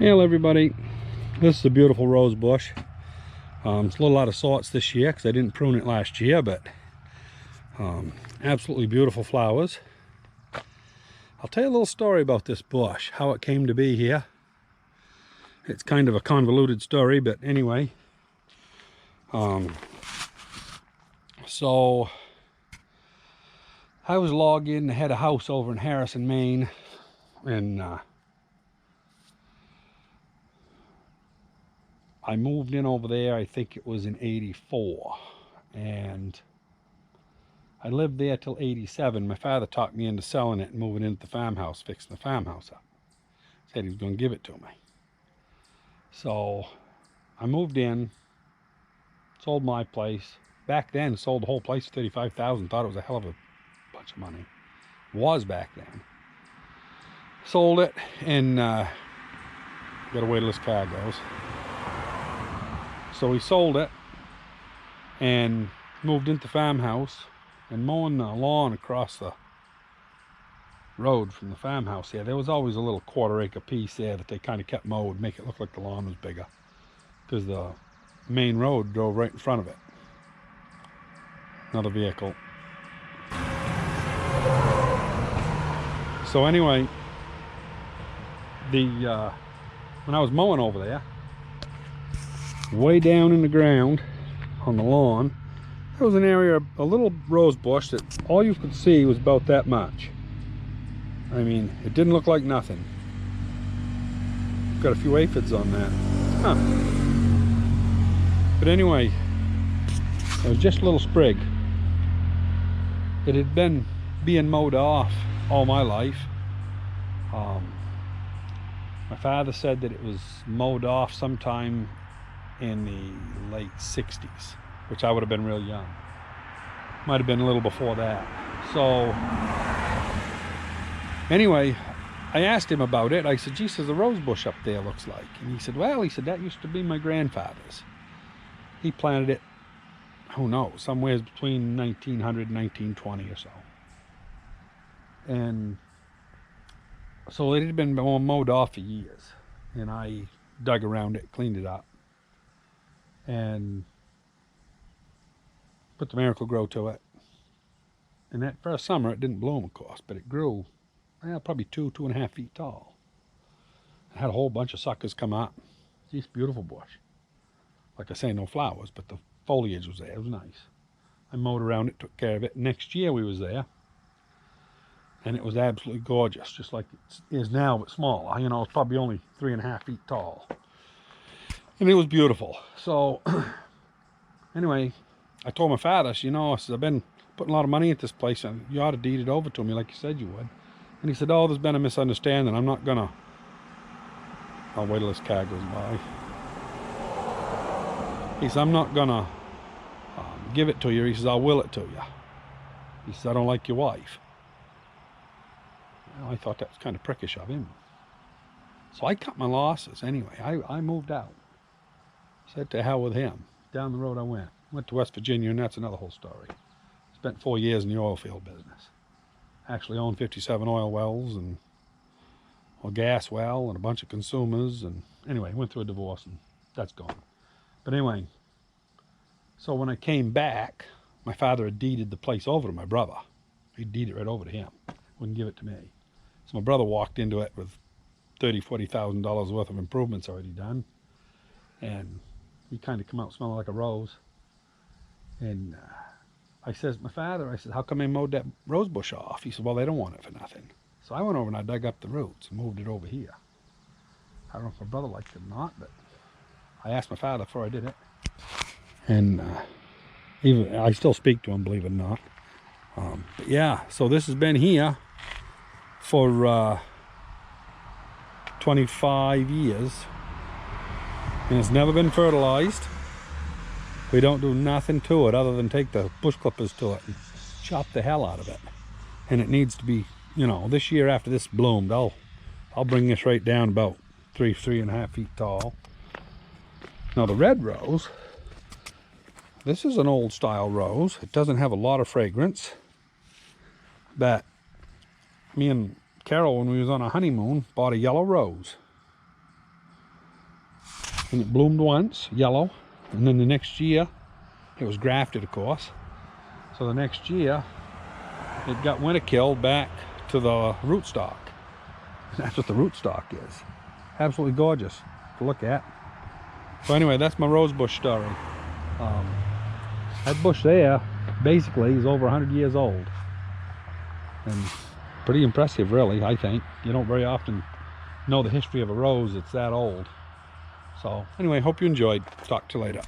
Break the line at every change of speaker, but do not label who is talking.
Hello everybody, this is a beautiful rose bush. It's a little out of sorts this year because I didn't prune it last year, but absolutely beautiful flowers. I'll tell you a little story about this bush, how it came to be here. It's kind of a convoluted story, but anyway. So I was logging, I had a house over in Harrison, Maine, and I moved in over there, I think it was in 84, and I lived there till 87. My father talked me into selling it and moving into the farmhouse, fixing the farmhouse up. Said he was going to give it to me. So I moved in, sold my place. Back then, sold the whole place for $35,000. Thought it was a hell of a bunch of money. Was back then. Sold it and got to wait till this car goes. So we sold it and moved into the farmhouse and mowing the lawn across the road from the farmhouse here. There was always a little quarter-acre piece there that they kind of kept mowed, make it look like the lawn was bigger, because the main road drove right in front of it. Another vehicle. So anyway, when I was mowing over there, way down in the ground on the lawn, there was an area, a little rose bush that all you could see was about that much. I mean, it didn't look like nothing. Got a few aphids on that. Huh. But anyway, it was just a little sprig. It had been being mowed off all my life. My father said that it was mowed off sometime in the late 60s, which I would have been real young. Might have been a little before that. So anyway, I asked him about it. I said, geez, there's a rose bush up there looks like. And he said, well, that used to be my grandfather's. He planted it, who knows, somewhere between 1900 and 1920 or so. And so it had been mowed off for years. And I dug around it, cleaned it up, and put the Miracle Grow to it. And that first summer it didn't bloom, of course, but it grew, well, probably 2.5 feet tall. It had a whole bunch of suckers come up. It's a beautiful bush. Like I say, no flowers, but the foliage was there. It was nice. I mowed around it, took care of it. Next year we was there, and it was absolutely gorgeous, just like it is now, but smaller. You know, it's probably only 3.5 feet tall. And it was beautiful. So anyway, I told my father, you know, I said, I've been putting a lot of money into this place, and you ought to deed it over to me like you said you would. And he said, oh, there's been a misunderstanding. I'm not gonna, I'll wait till this car goes by. He said, I'm not gonna give it to you. He says, I'll will it to you. He says, I don't like your wife. Well, I thought that was kind of prickish of him. So I cut my losses anyway. I moved out. Said to hell with him. Down the road I went. Went to West Virginia, and that's another whole story. Spent 4 years in the oil field business. Actually owned 57 oil wells and a gas well and a bunch of consumers. And anyway, went through a divorce, and that's gone. But anyway, so when I came back, my father had deeded the place over to my brother. He deeded it right over to him. Wouldn't give it to me. So my brother walked into it with $30,000-$40,000 worth of improvements already done, and he kind of come out smelling like a rose. And I says, my father, I said, how come they mowed that rose bush off? He said, well, they don't want it for nothing. So I went over and I dug up the roots and moved it over here. I don't know if my brother liked it or not, but I asked my father before I did it, and even I still speak to him, believe it or not. But yeah, so this has been here for 25 years, and it's never been fertilized. We don't do nothing to it other than take the bush clippers to it and chop the hell out of it. And it needs to be, you know, this year after this bloomed, I'll bring this right down about 3.5 feet tall. Now the red rose, this is an old style rose. It doesn't have a lot of fragrance, but me and Carol, when we was on a honeymoon, bought a yellow rose. and it bloomed once, yellow, and then the next year, it was grafted, of course. So the next year, it got winter killed back to the rootstock. That's what the rootstock is. Absolutely gorgeous to look at. So anyway, that's my rose bush story. That bush there, basically, is over 100 years old. And pretty impressive, really, I think. You don't very often know the history of a rose that's that old. So anyway, hope you enjoyed. Talk to you later.